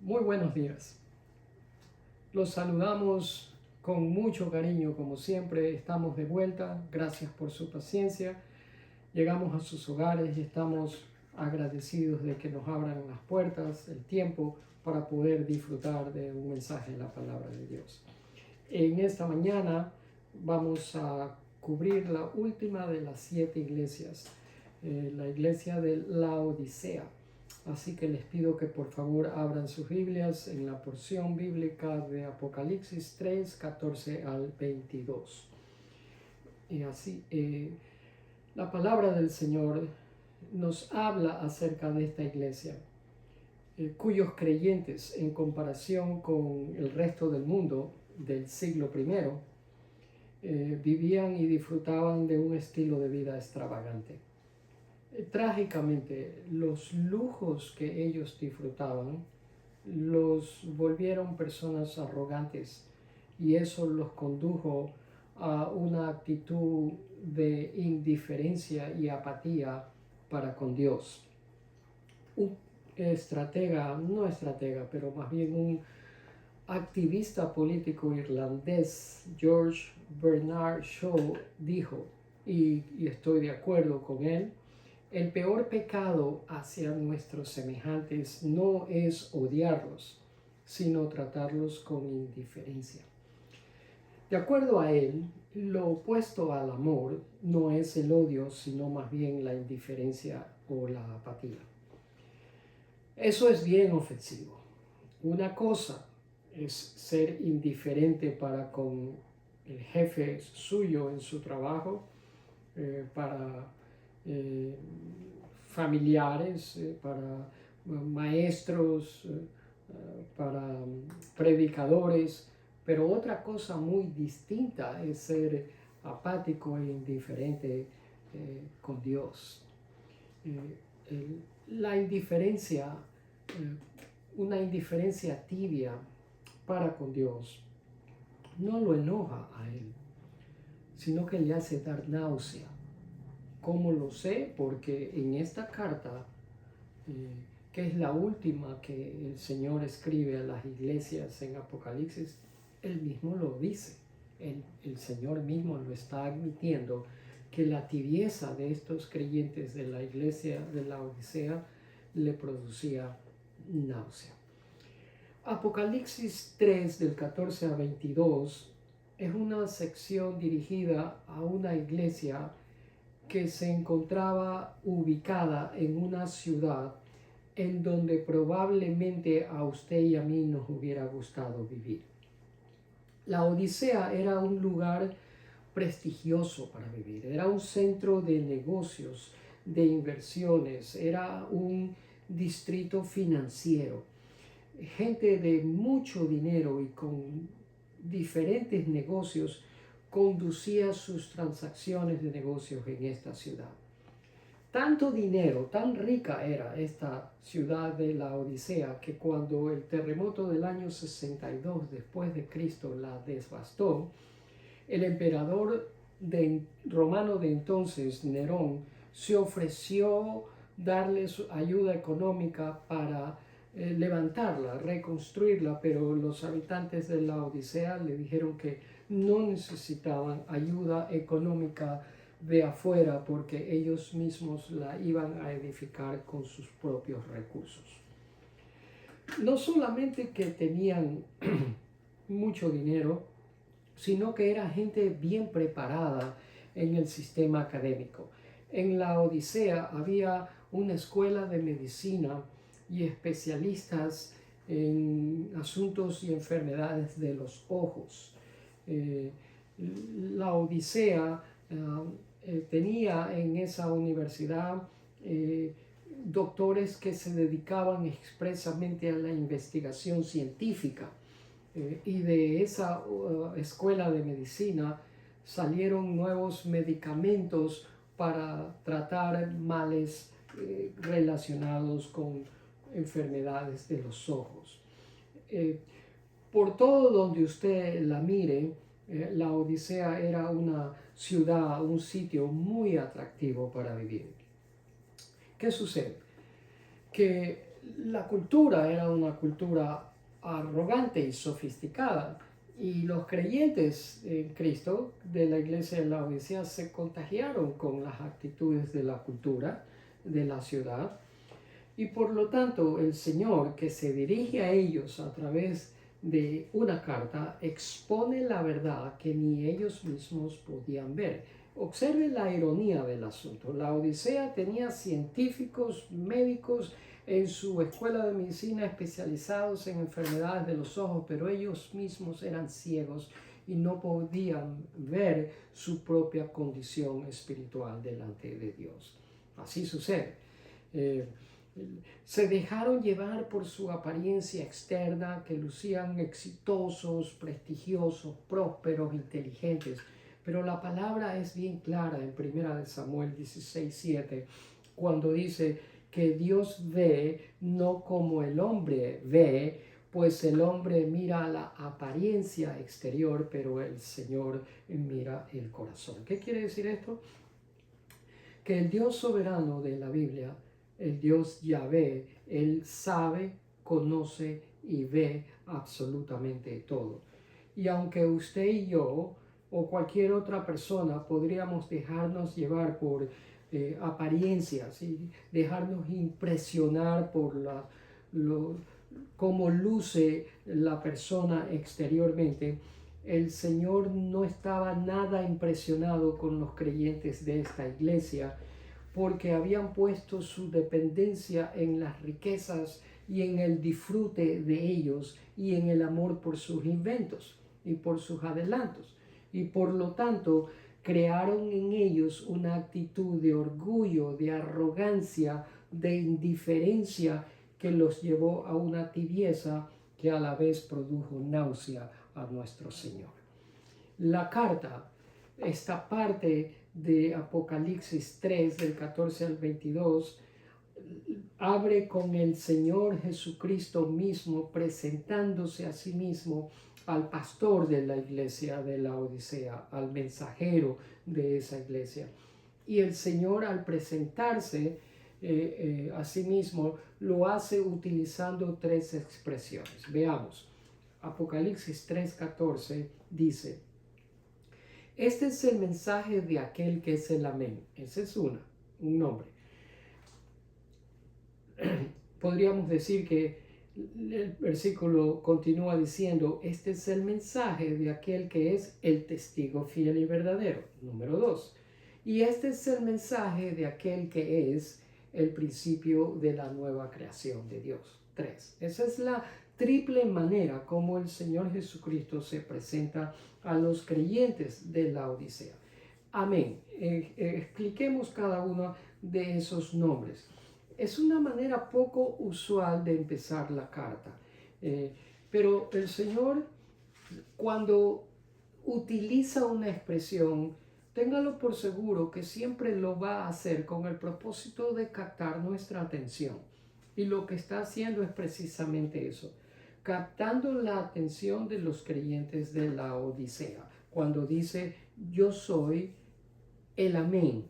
Muy buenos días. Los saludamos con mucho cariño, como siempre. Estamos de vuelta. Gracias por su paciencia. Llegamos a sus hogares y estamos agradecidos de que nos abran las puertas, el tiempo para poder disfrutar de un mensaje de la palabra de Dios. En esta mañana vamos a cubrir la última de las 7 iglesias, la iglesia de Laodicea. Así que les pido que por favor abran sus Biblias en la porción bíblica de Apocalipsis 3, 14 al 22. Y así, la palabra del Señor nos habla acerca de esta iglesia, cuyos creyentes, en comparación con el resto del mundo del siglo I, vivían y disfrutaban de un estilo de vida extravagante. Trágicamente, los lujos que ellos disfrutaban los volvieron personas arrogantes y eso los condujo a una actitud de indiferencia y apatía para con Dios. Un pero más bien un activista político irlandés, George Bernard Shaw, dijo, y estoy de acuerdo con él: el peor pecado hacia nuestros semejantes no es odiarlos, sino tratarlos con indiferencia. De acuerdo a él, lo opuesto al amor no es el odio, sino más bien la indiferencia o la apatía. Eso es bien ofensivo. Una cosa es ser indiferente para con el jefe suyo en su trabajo, para familiares, para maestros, para predicadores, pero otra cosa muy distinta es ser apático e indiferente con Dios. La indiferencia, una indiferencia tibia para con Dios, no lo enoja a él, sino que le hace dar náusea. ¿Cómo lo sé? Porque en esta carta, que es la última que el Señor escribe a las iglesias en Apocalipsis, Él mismo lo dice. El Señor mismo lo está admitiendo, que la tibieza de estos creyentes de la iglesia de la Odisea le producía náusea. Apocalipsis 3, del 14 a 22, es una sección dirigida a una iglesia que se encontraba ubicada en una ciudad en donde probablemente a usted y a mí nos hubiera gustado vivir. La Odisea era un lugar prestigioso para vivir, era un centro de negocios, de inversiones, era un distrito financiero. Gente de mucho dinero y con diferentes negocios conducía sus transacciones de negocios en esta ciudad. Tanto dinero, tan rica era esta ciudad de la Odisea, que cuando el terremoto del año 62 después de Cristo la devastó, el emperador romano de entonces, Nerón, se ofreció darles ayuda económica para levantarla, reconstruirla, pero los habitantes de la Odisea le dijeron que no necesitaban ayuda económica de afuera porque ellos mismos la iban a edificar con sus propios recursos. No solamente que tenían mucho dinero, sino que era gente bien preparada en el sistema académico. En la Odisea había una escuela de medicina y especialistas en asuntos y enfermedades de los ojos. La Odisea tenía en esa universidad doctores que se dedicaban expresamente a la investigación científica, y de esa escuela de medicina salieron nuevos medicamentos para tratar males relacionados con enfermedades de los ojos. Por todo donde usted la mire, la Odisea era una ciudad, un sitio muy atractivo para vivir. ¿Qué sucede? Que la cultura era una cultura arrogante y sofisticada. Y los creyentes en Cristo de la iglesia de la Odisea se contagiaron con las actitudes de la cultura de la ciudad. Y por lo tanto el Señor, que se dirige a ellos a través de una carta, expone la verdad que ni ellos mismos podían ver. Observe la ironía del asunto. La Odisea tenía científicos, médicos en su escuela de medicina especializados en enfermedades de los ojos, pero ellos mismos eran ciegos y no podían ver su propia condición espiritual delante de Dios. Así sucede. Se dejaron llevar por su apariencia externa, que lucían exitosos, prestigiosos, prósperos, inteligentes. Pero la palabra es bien clara en 1 Samuel 16:7, cuando dice que Dios ve no como el hombre ve, pues el hombre mira la apariencia exterior, pero el Señor mira el corazón. ¿Qué quiere decir esto? Que el Dios soberano de la Biblia, el Dios Yahvé, Él sabe, conoce y ve absolutamente todo. Y aunque usted y yo o cualquier otra persona podríamos dejarnos llevar por apariencias y dejarnos impresionar por cómo luce la persona exteriormente, el Señor no estaba nada impresionado con los creyentes de esta iglesia, porque habían puesto su dependencia en las riquezas y en el disfrute de ellos y en el amor por sus inventos y por sus adelantos. Y por lo tanto crearon en ellos una actitud de orgullo, de arrogancia, de indiferencia que los llevó a una tibieza que a la vez produjo náusea a nuestro Señor. La carta, esta parte de Apocalipsis 3, del 14 al 22, abre con el Señor Jesucristo mismo presentándose a sí mismo al pastor de la iglesia de la Odisea, al mensajero de esa iglesia. Y el Señor, al presentarse a sí mismo, lo hace utilizando tres expresiones. Veamos. Apocalipsis 3:14 dice: este es el mensaje de aquel que es el Amén. Ese es un nombre. Podríamos decir que el versículo continúa diciendo: este es el mensaje de aquel que es el testigo fiel y verdadero. Número 2. Y este es el mensaje de aquel que es el principio de la nueva creación de Dios. 3. Esa es la triple manera como el Señor Jesucristo se presenta a los creyentes de la Odisea. Amén. Expliquemos cada uno de esos nombres. Es una manera poco usual de empezar la carta, pero el Señor, cuando utiliza una expresión, téngalo por seguro que siempre lo va a hacer con el propósito de captar nuestra atención. Y lo que está haciendo es precisamente eso, captando la atención de los creyentes de la Odisea, cuando dice: yo soy el Amén.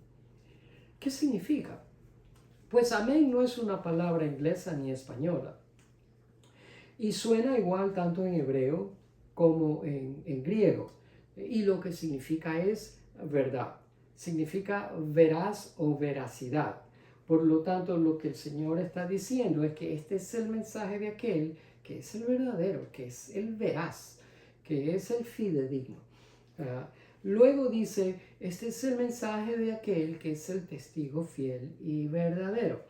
¿Qué significa? Pues amén no es una palabra inglesa ni española. Y suena igual tanto en hebreo como en griego. Y lo que significa es verdad. Significa veraz o veracidad. Por lo tanto, lo que el Señor está diciendo es que este es el mensaje de aquel que es el verdadero, que es el veraz, que es el fidedigno. Luego dice: este es el mensaje de aquel que es el testigo fiel y verdadero.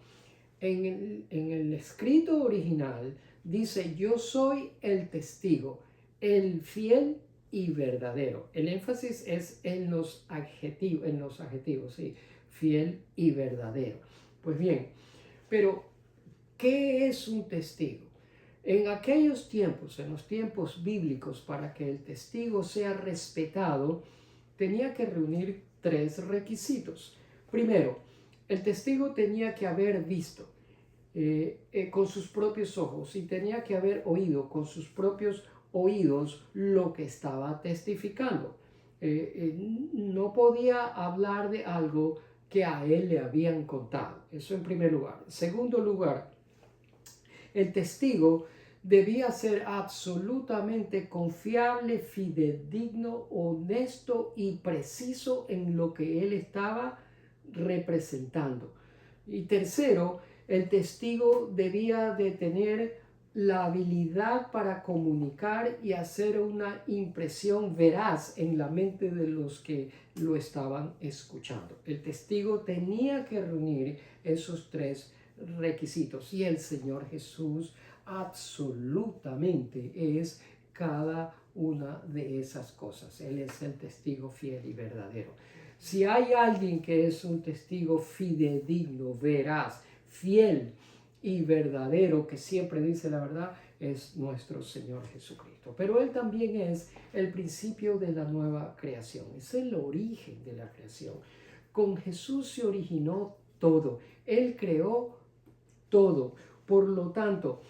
En el escrito original dice: yo soy el testigo, el fiel y verdadero. El énfasis es en los adjetivos, ¿sí? Fiel y verdadero. Pues bien, pero ¿qué es un testigo? En aquellos tiempos, en los tiempos bíblicos, para que el testigo sea respetado, tenía que reunir tres requisitos. Primero, el testigo tenía que haber visto con sus propios ojos y tenía que haber oído con sus propios oídos lo que estaba testificando. No podía hablar de algo que a él le habían contado. Eso en primer lugar. En segundo lugar, El testigo debía ser absolutamente confiable, fidedigno, honesto y preciso en lo que él estaba representando. Y tercero, el testigo debía de tener la habilidad para comunicar y hacer una impresión veraz en la mente de los que lo estaban escuchando. El testigo tenía que reunir esos tres requisitos y el Señor Jesús absolutamente es cada una de esas cosas. Él es el testigo fiel y verdadero. Si hay alguien que es un testigo fidedigno, veraz, fiel y verdadero, que siempre dice la verdad, es nuestro Señor Jesucristo. Pero Él también es el principio de la nueva creación, es el origen de la creación. Con Jesús se originó todo, Él creó todo. Por lo tanto,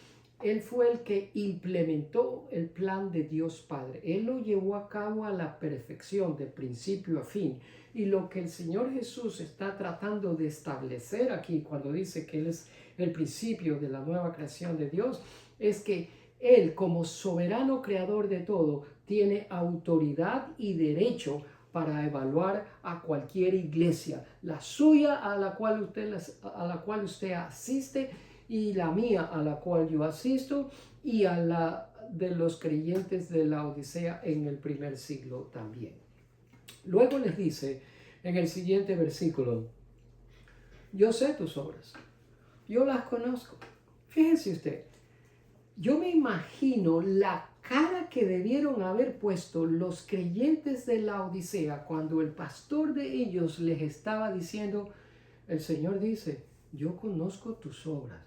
Él fue el que implementó el plan de Dios Padre. Él lo llevó a cabo a la perfección, de principio a fin. Y lo que el Señor Jesús está tratando de establecer aquí, cuando dice que Él es el principio de la nueva creación de Dios, es que Él, como soberano creador de todo, tiene autoridad y derecho para evaluar a cualquier iglesia, la suya a la cual usted asiste y la mía a la cual yo asisto y a la de los creyentes de la Odisea en el primer siglo también. Luego les dice en el siguiente versículo, yo sé tus obras, yo las conozco. Fíjense usted, yo me imagino la cara que debieron haber puesto los creyentes de la Odisea cuando el pastor de ellos les estaba diciendo, el Señor dice, yo conozco tus obras.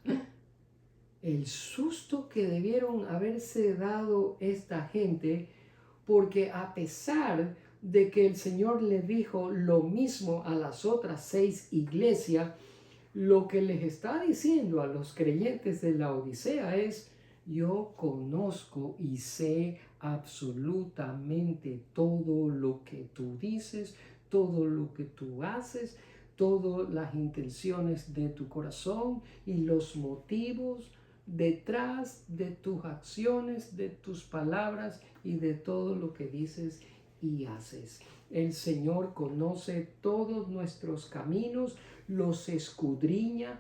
El susto que debieron haberse dado esta gente, porque a pesar de que el Señor le dijo lo mismo a las otras 6 iglesias, lo que les está diciendo a los creyentes de la Odisea es, yo conozco y sé absolutamente todo lo que tú dices, todo lo que tú haces, todas las intenciones de tu corazón y los motivos detrás de tus acciones, de tus palabras y de todo lo que dices y haces. El Señor conoce todos nuestros caminos, los escudriña,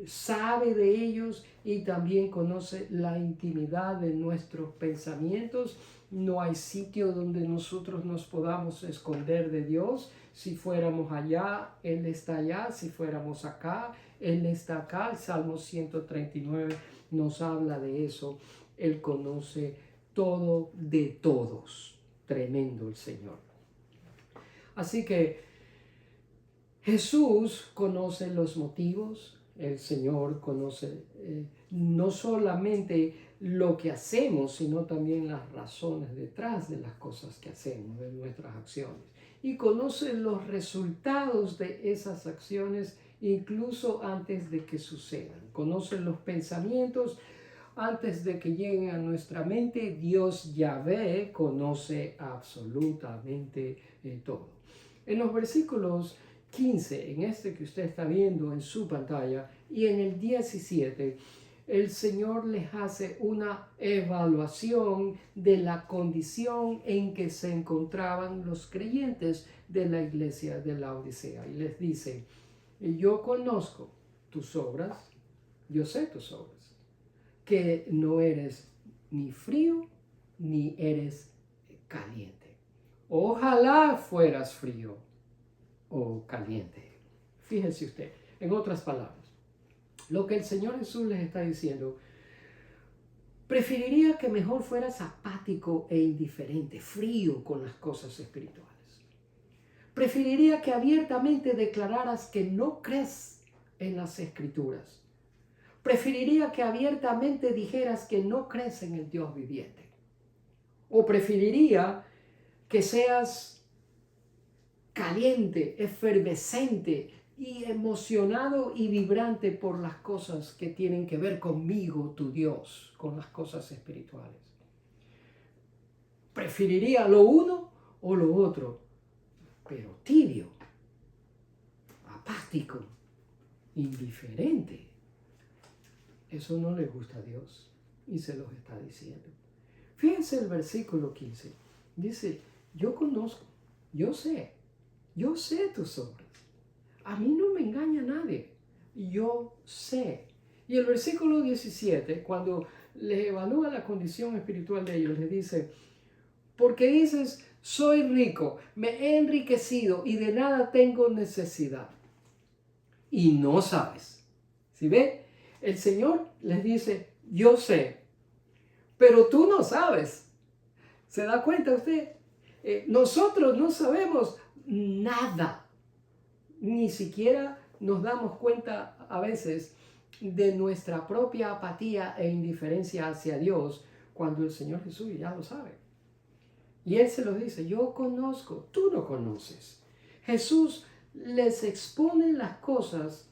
sabe de ellos y también conoce la intimidad de nuestros pensamientos. No hay sitio donde nosotros nos podamos esconder de Dios. Si fuéramos allá, Él está allá. Si fuéramos acá, Él está acá. El Salmo 139 nos habla de eso. Él conoce todo de todos. Tremendo el Señor. Así que Jesús conoce los motivos, el Señor conoce no solamente lo que hacemos, sino también las razones detrás de las cosas que hacemos, de nuestras acciones. Y conoce los resultados de esas acciones incluso antes de que sucedan. Conoce los pensamientos antes de que lleguen a nuestra mente. Dios Yahvé conoce absolutamente todo. En los versículos 15, en este que usted está viendo en su pantalla, y en el 17, el Señor les hace una evaluación de la condición en que se encontraban los creyentes de la iglesia de la Odisea. Y les dice, yo conozco tus obras, yo sé tus obras, que no eres ni frío ni eres caliente. Ojalá fueras frío o caliente. Fíjense usted, en otras palabras, lo que el Señor Jesús les está diciendo, preferiría que mejor fueras apático e indiferente, frío con las cosas espirituales. Preferiría que abiertamente declararas que no crees en las Escrituras. Preferiría que abiertamente dijeras que no crees en el Dios viviente. O preferiría que seas caliente, efervescente y emocionado y vibrante por las cosas que tienen que ver conmigo, tu Dios, con las cosas espirituales. Preferiría lo uno o lo otro, pero tibio, apático, indiferente. Eso no le gusta a Dios y se los está diciendo. Fíjense el versículo 15. Dice, yo conozco, yo sé tus obras. A mí no me engaña nadie. Yo sé. Y el versículo 17, cuando les evalúa la condición espiritual de ellos, les dice, porque dices, soy rico, me he enriquecido y de nada tengo necesidad. Y no sabes. ¿Sí ve? El Señor les dice, yo sé, pero tú no sabes. ¿Se da cuenta usted? Nosotros no sabemos nada. Ni siquiera nos damos cuenta a veces de nuestra propia apatía e indiferencia hacia Dios cuando el Señor Jesús ya lo sabe. Y Él se los dice, yo conozco, tú no conoces. Jesús les expone las cosas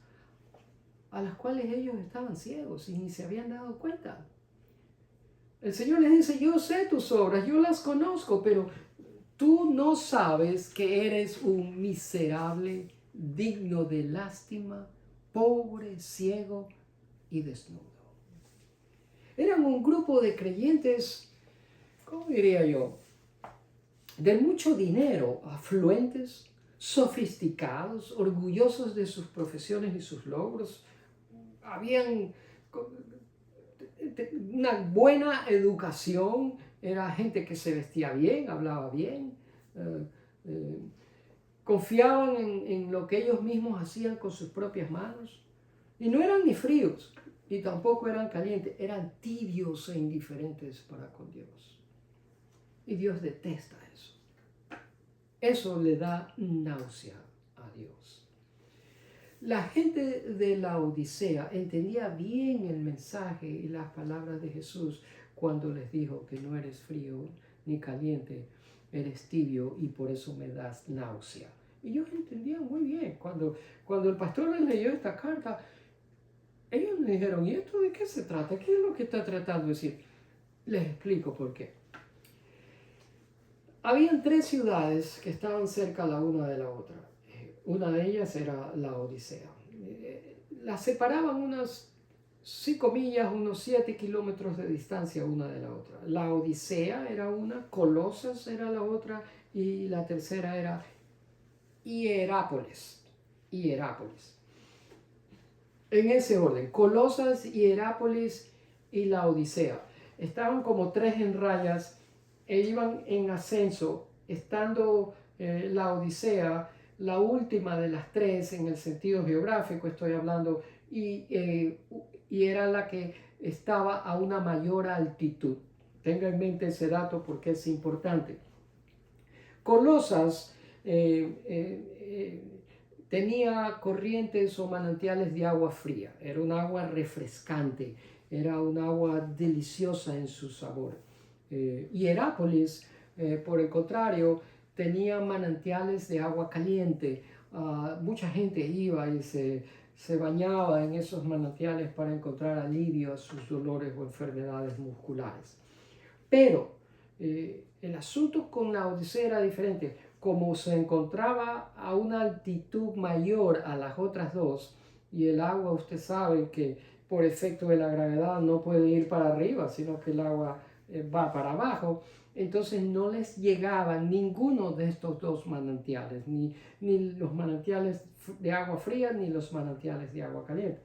a las cuales ellos estaban ciegos y ni se habían dado cuenta. El Señor les dice, yo sé tus obras, yo las conozco, pero tú no sabes que eres un miserable, digno de lástima, pobre, ciego y desnudo. Eran un grupo de creyentes, ¿cómo diría yo?, de mucho dinero, afluentes, sofisticados, orgullosos de sus profesiones y sus logros. Habían una buena educación, era gente que se vestía bien, hablaba bien, confiaban en lo que ellos mismos hacían con sus propias manos. Y no eran ni fríos, y tampoco eran calientes, eran tibios e indiferentes para con Dios. Y Dios detesta eso. Eso le da náusea a Dios. La gente de la Odisea entendía bien el mensaje y las palabras de Jesús cuando les dijo que no eres frío ni caliente, eres tibio y por eso me das náusea. Ellos entendían muy bien. Cuando el pastor les leyó esta carta, ellos me dijeron, ¿y esto de qué se trata? ¿Qué es lo que está tratando de decir? Les explico por qué. Habían 3 ciudades que estaban cerca la una de la otra. Una de ellas era la Odisea. Las separaban unas 5 millas, unos 7 kilómetros de distancia una de la otra. La Odisea era una, Colosas era la otra y la tercera era Hierápolis. En ese orden, Colosas, Hierápolis y la Odisea. Estaban como 3 en rayas e iban en ascenso, estando la Odisea, la última de las 3 en el sentido geográfico, estoy hablando, y era la que estaba a una mayor altitud. Tenga en mente ese dato porque es importante. Colosas tenía corrientes o manantiales de agua fría, era un agua refrescante, era un agua deliciosa en su sabor. Hierápolis, por el contrario, tenía manantiales de agua caliente. Mucha gente iba y se bañaba en esos manantiales para encontrar alivio a sus dolores o enfermedades musculares. Pero el asunto con la Odisea era diferente. Como se encontraba a una altitud mayor a las otras 2, y el agua, usted sabe que por efecto de la gravedad no puede ir para arriba, sino que el agua va para abajo, entonces no les llegaban ninguno de estos 2 manantiales, ni los manantiales de agua fría, ni los manantiales de agua caliente.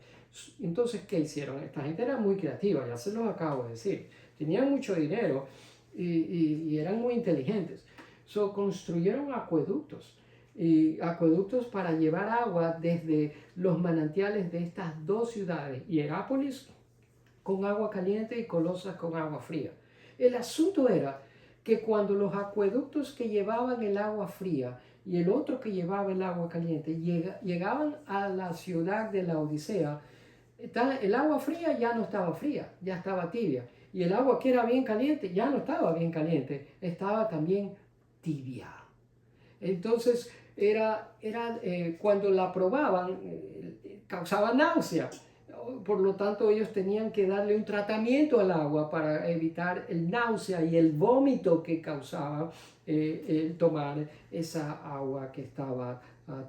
Entonces, ¿qué hicieron? Esta gente era muy creativa, ya se los acabo de decir. Tenían mucho dinero y eran muy inteligentes. Construyeron acueductos. Y acueductos para llevar agua desde los manantiales de estas 2 ciudades, Hierápolis con agua caliente y Colosas con agua fría. El asunto era que cuando los acueductos que llevaban el agua fría y el otro que llevaba el agua caliente llegaban a la ciudad de la Odisea, el agua fría ya no estaba fría, ya estaba tibia. Y el agua que era bien caliente ya no estaba bien caliente, estaba también tibia. Entonces, cuando la probaban, causaba náusea. Por lo tanto, ellos tenían que darle un tratamiento al agua para evitar el náusea y el vómito que causaba el tomar esa agua que estaba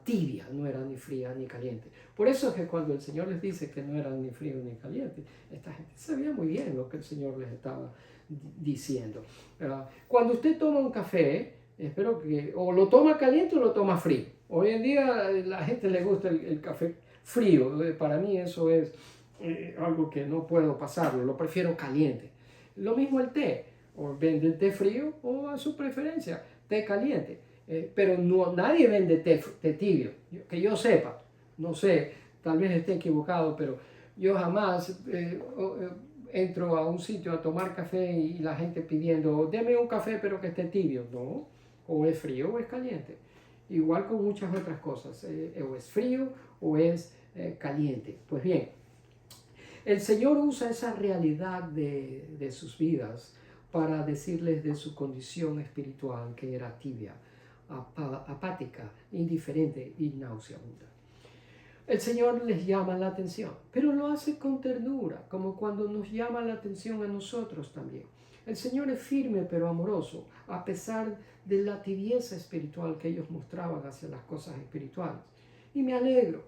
tibia, no era ni fría ni caliente. Por eso es que cuando el Señor les dice que no eran ni frío ni caliente, esta gente sabía muy bien lo que el Señor les estaba diciendo. Cuando usted toma un café, espero que o lo toma caliente o lo toma frío. Hoy en día la gente le gusta el café frío. Para mí eso es algo que no puedo pasarlo, lo prefiero caliente. Lo mismo el té, o vende el té frío o a su preferencia, té caliente. Pero no, nadie vende té tibio, que yo sepa. No sé, tal vez esté equivocado, pero yo jamás entro a un sitio a tomar café y la gente pidiendo, deme un café pero que esté tibio. No, o es frío o es caliente. Igual con muchas otras cosas, o es frío o es caliente. Pues bien, el Señor usa esa realidad de sus vidas para decirles de su condición espiritual, que era tibia, apática, indiferente y nauseabunda. El Señor les llama la atención, pero lo hace con ternura, como cuando nos llama la atención a nosotros también. El Señor es firme pero amoroso, a pesar de la tibieza espiritual que ellos mostraban hacia las cosas espirituales. Y me alegro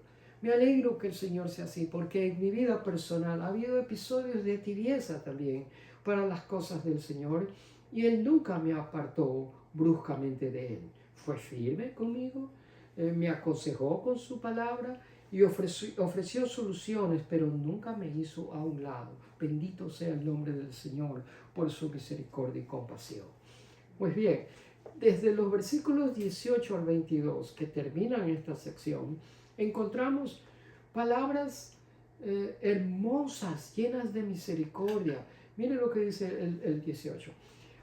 que el Señor sea así, porque en mi vida personal ha habido episodios de tibieza también para las cosas del Señor, y Él nunca me apartó bruscamente de Él. Fue firme conmigo, me aconsejó con su palabra y ofreció soluciones, pero nunca me hizo a un lado. Bendito sea el nombre del Señor por su misericordia y compasión. Pues bien, desde los versículos 18 al 22 que terminan esta sección, encontramos palabras hermosas, llenas de misericordia. Miren lo que dice el 18.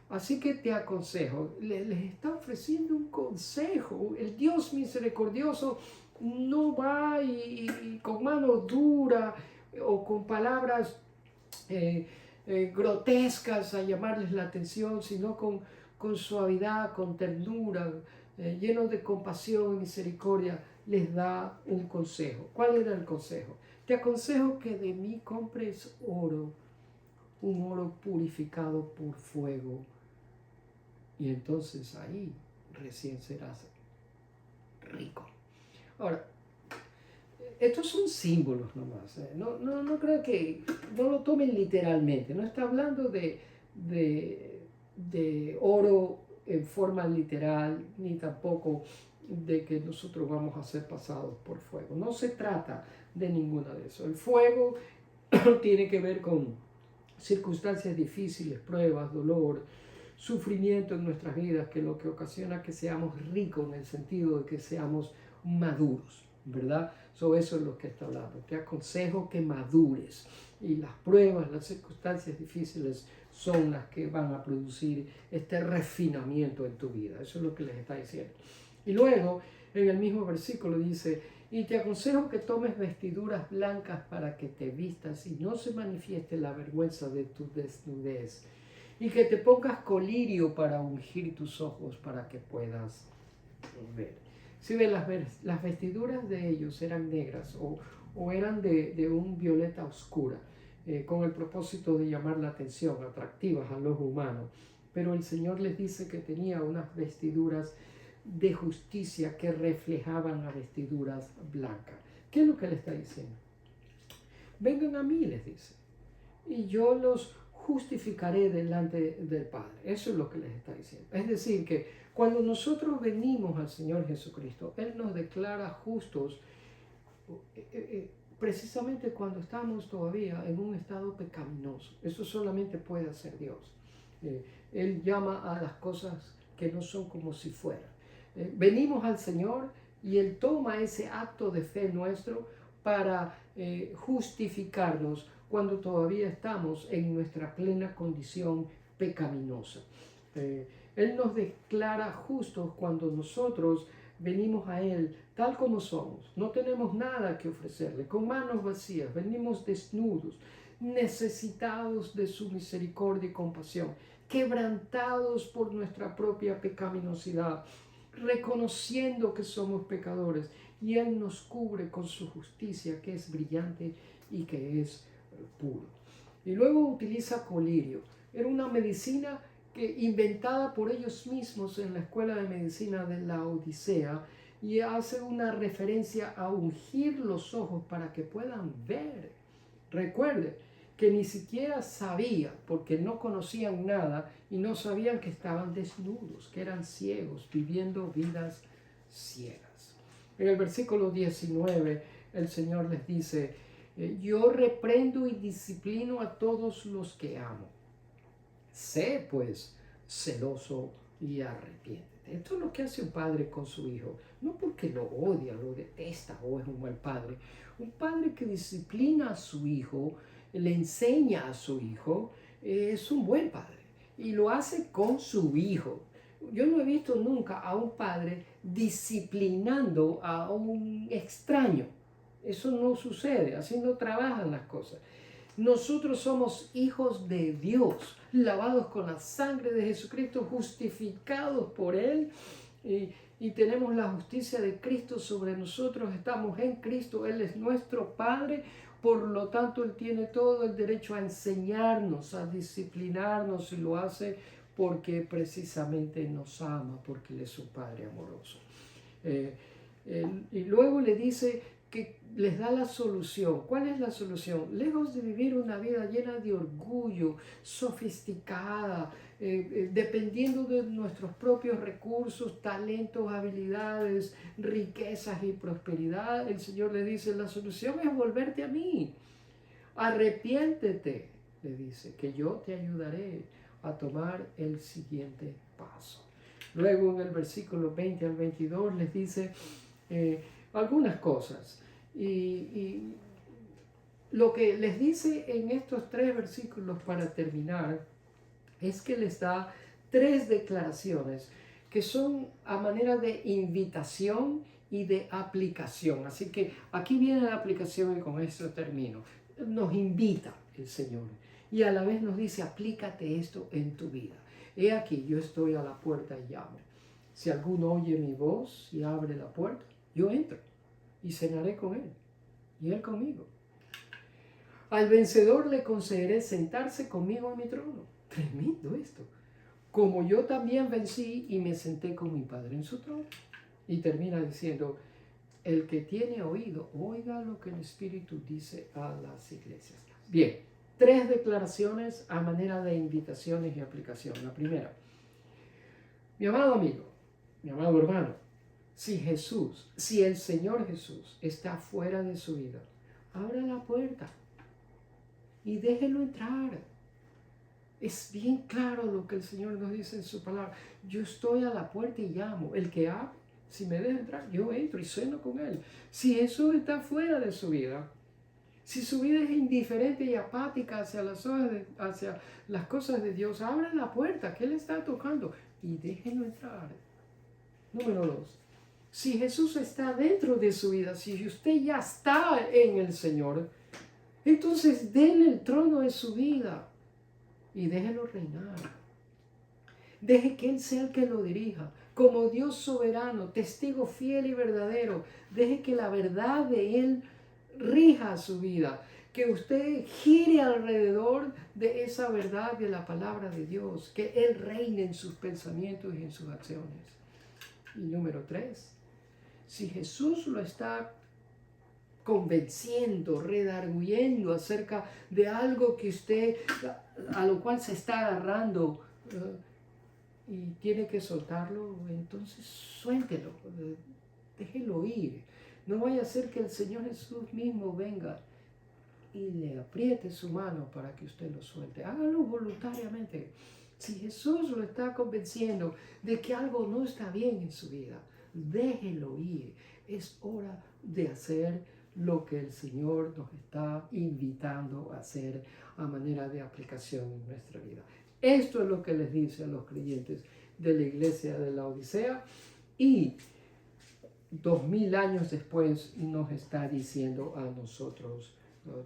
Así que te aconsejo, les está ofreciendo un consejo. El Dios misericordioso no va y con mano dura o con palabras grotescas a llamarles la atención, sino con suavidad, con ternura, lleno de compasión y misericordia, les da un consejo. ¿Cuál era el consejo? Te aconsejo que de mí compres oro, un oro purificado por fuego, y entonces ahí recién serás rico. Ahora, estos son símbolos nomás. No creo que, no lo tomen literalmente. No está hablando de oro en forma literal, ni tampoco de que nosotros vamos a ser pasados por fuego. No se trata de ninguna de eso. El fuego tiene que ver con circunstancias difíciles, pruebas, dolor, sufrimiento en nuestras vidas, que lo que ocasiona que seamos ricos en el sentido de que seamos maduros, ¿verdad? Sobre eso es lo que está hablando. Te aconsejo que madures, y las pruebas, las circunstancias difíciles son las que van a producir este refinamiento en tu vida. Eso es lo que les está diciendo. Y luego, en el mismo versículo dice, y te aconsejo que tomes vestiduras blancas para que te vistas y no se manifieste la vergüenza de tu desnudez, y que te pongas colirio para ungir tus ojos para que puedas ver. Si ven, las vestiduras de ellos eran negras o eran de un violeta oscura, con el propósito de llamar la atención, atractivas a los humanos. Pero el Señor les dice que tenía unas vestiduras de justicia que reflejaban a vestiduras blancas. ¿Qué es lo que le está diciendo? Vengan a mí, les dice, y yo los justificaré delante del Padre. Eso es lo que les está diciendo. Es decir, que cuando nosotros venimos al Señor Jesucristo, Él nos declara justos precisamente cuando estamos todavía en un estado pecaminoso. Eso solamente puede hacer Dios. Él llama a las cosas que no son como si fueran. Venimos al Señor y Él toma ese acto de fe nuestro para justificarnos cuando todavía estamos en nuestra plena condición pecaminosa. Él nos declara justos cuando nosotros venimos a Él tal como somos. No tenemos nada que ofrecerle, con manos vacías, venimos desnudos, necesitados de su misericordia y compasión, quebrantados por nuestra propia pecaminosidad, reconociendo que somos pecadores, y Él nos cubre con su justicia, que es brillante y que es puro. Y luego utiliza colirio. Era una medicina inventada por ellos mismos en la escuela de medicina de la Odisea, y hace una referencia a ungir los ojos para que puedan ver. Recuerde que ni siquiera sabía, porque no conocían nada y no sabían que estaban desnudos, que eran ciegos, viviendo vidas ciegas. En el versículo 19, el Señor les dice, yo reprendo y disciplino a todos los que amo. Sé, pues, celoso y arrepiéntete. Esto es lo que hace un padre con su hijo. No porque lo odia, lo detesta o es un mal padre. Un padre que disciplina a su hijo, le enseña a su hijo, es un buen padre. Y lo hace con su hijo. Yo no he visto nunca a un padre disciplinando a un extraño. Eso no sucede, así no trabajan las cosas. Nosotros somos hijos de Dios, lavados con la sangre de Jesucristo, justificados por Él y tenemos la justicia de Cristo sobre nosotros. Estamos en Cristo, Él es nuestro Padre, por lo tanto Él tiene todo el derecho a enseñarnos, a disciplinarnos y lo hace porque precisamente nos ama, porque Él es un Padre amoroso. Y luego le dice que les da la solución. ¿Cuál es la solución? Lejos de vivir una vida llena de orgullo, sofisticada, dependiendo de nuestros propios recursos, talentos, habilidades, riquezas y prosperidad, el Señor le dice, la solución es volverte a mí. Arrepiéntete, le dice, que yo te ayudaré a tomar el siguiente paso. Luego en el versículo 20 al 22 les dice algunas cosas. Y lo que les dice en estos 3 versículos para terminar es que les da 3 declaraciones que son a manera de invitación y de aplicación. Así que aquí viene la aplicación y con esto termino. Nos invita el Señor y a la vez nos dice, aplícate esto en tu vida. He aquí, yo estoy a la puerta y llamo. Si alguno oye mi voz y abre la puerta, yo entro y cenaré con él y él conmigo. Al vencedor le concederé sentarse conmigo en mi trono. Tremendo esto. Como yo también vencí y me senté con mi Padre en su trono. Y termina diciendo, el que tiene oído, oiga lo que el Espíritu dice a las iglesias. Bien, 3 declaraciones a manera de invitaciones y aplicación. La primera, mi amado amigo, mi amado hermano, si el Señor Jesús está fuera de su vida, abra la puerta y déjelo entrar. Es bien claro lo que el Señor nos dice en su palabra. Yo estoy a la puerta y llamo. El que abre, si me deja entrar, yo entro y ceno con él. Si Jesús está fuera de su vida, si su vida es indiferente y apática hacia las cosas de Dios, abra la puerta que Él está tocando y déjenlo entrar. Número 2. Si Jesús está dentro de su vida, si usted ya está en el Señor, entonces denle el trono de su vida y déjelo reinar. Deje que Él sea el que lo dirija. Como Dios soberano, testigo fiel y verdadero, deje que la verdad de Él rija su vida. Que usted gire alrededor de esa verdad de la palabra de Dios. Que Él reine en sus pensamientos y en sus acciones. Y número 3. Si Jesús lo está convenciendo, redarguyendo acerca de algo que usted, a lo cual se está agarrando y tiene que soltarlo, entonces suéltelo, déjelo ir. No vaya a ser que el Señor Jesús mismo venga y le apriete su mano para que usted lo suelte. Hágalo voluntariamente. Si Jesús lo está convenciendo de que algo no está bien en su vida, déjelo ir. Es hora de hacer lo que el Señor nos está invitando a hacer a manera de aplicación en nuestra vida. Esto es lo que les dice a los creyentes de la iglesia de la Odisea y 2000 años después nos está diciendo a nosotros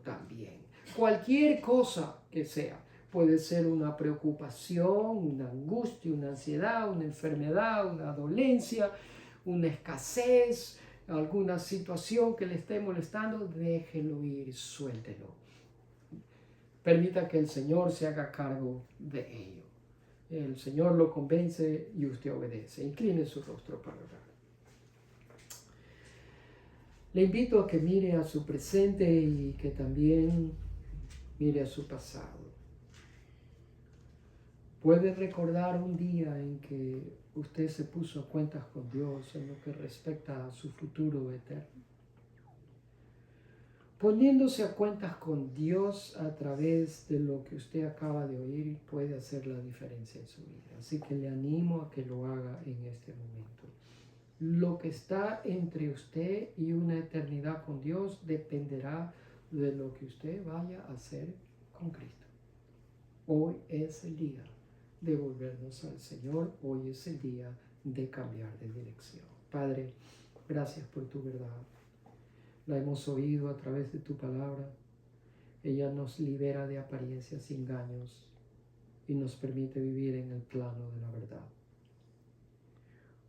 también. Cualquier cosa que sea, puede ser una preocupación, una angustia, una ansiedad, una enfermedad, una dolencia, una escasez, alguna situación que le esté molestando, déjelo ir, suéltelo. Permita que el Señor se haga cargo de ello. El Señor lo convence y usted obedece. Incline su rostro para orar. Le invito a que mire a su presente y que también mire a su pasado. Puede recordar un día en que usted se puso a cuentas con Dios en lo que respecta a su futuro eterno. Poniéndose a cuentas con Dios a través de lo que usted acaba de oír puede hacer la diferencia en su vida. Así que le animo a que lo haga en este momento. Lo que está entre usted y una eternidad con Dios dependerá de lo que usted vaya a hacer con Cristo. Hoy es el día de volvernos al Señor. Hoy es el día de cambiar de dirección. Padre, gracias por tu verdad. La hemos oído a través de tu palabra. Ella nos libera de apariencias y engaños y nos permite vivir en el plano de la verdad.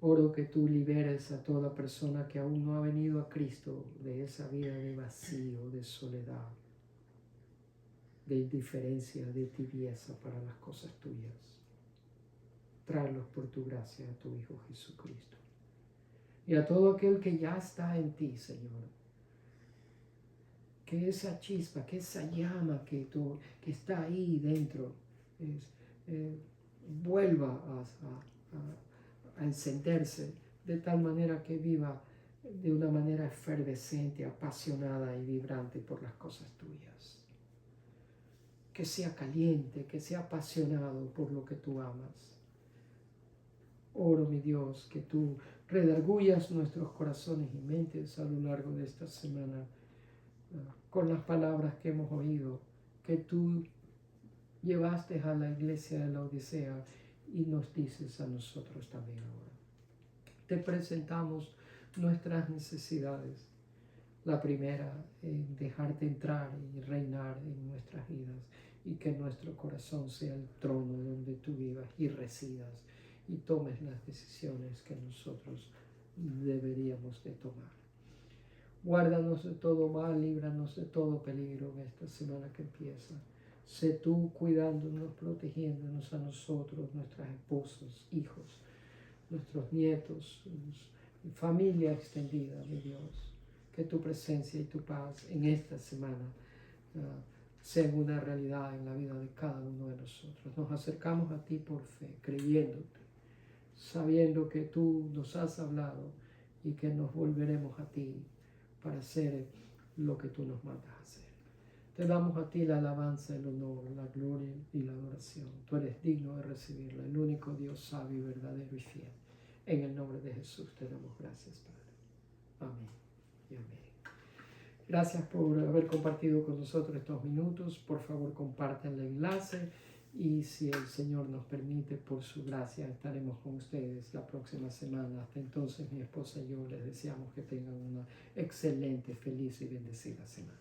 Oro que tú liberes a toda persona que aún no ha venido a Cristo de esa vida de vacío, de soledad, de indiferencia, de tibieza para las cosas tuyas. Tráelos por tu gracia a tu Hijo Jesucristo. Y a todo aquel que ya está en ti, Señor, que esa chispa, que esa llama que está ahí dentro, vuelva a encenderse de tal manera que viva de una manera efervescente, apasionada y vibrante por las cosas tuyas. Que sea caliente, que sea apasionado por lo que tú amas. Oro, mi Dios, que tú redargullas nuestros corazones y mentes a lo largo de esta semana con las palabras que hemos oído, que tú llevaste a la iglesia de la Odisea y nos dices a nosotros también ahora. Te presentamos nuestras necesidades. La primera, dejarte entrar y reinar en nuestras vidas y que nuestro corazón sea el trono donde tú vivas y residas y tomes las decisiones que nosotros deberíamos de tomar. Guárdanos de todo mal, líbranos de todo peligro en esta semana que empieza. Sé tú cuidándonos, protegiéndonos a nosotros, nuestras esposas, hijos, nuestros nietos, familia extendida, mi Dios. Que tu presencia y tu paz en esta semana sean una realidad en la vida de cada uno de nosotros. Nos acercamos a ti por fe, creyéndote, sabiendo que tú nos has hablado y que nos volveremos a ti para hacer lo que tú nos mandas a hacer. Te damos a ti la alabanza, el honor, la gloria y la adoración. Tú eres digno de recibirla, el único Dios sabio, verdadero y fiel. En el nombre de Jesús te damos gracias, Padre. Amén y amén. Gracias por haber compartido con nosotros estos minutos. Por favor, compartan el enlace y si el Señor nos permite, por su gracia, estaremos con ustedes la próxima semana. Hasta entonces, mi esposa y yo les deseamos que tengan una excelente, feliz y bendecida semana.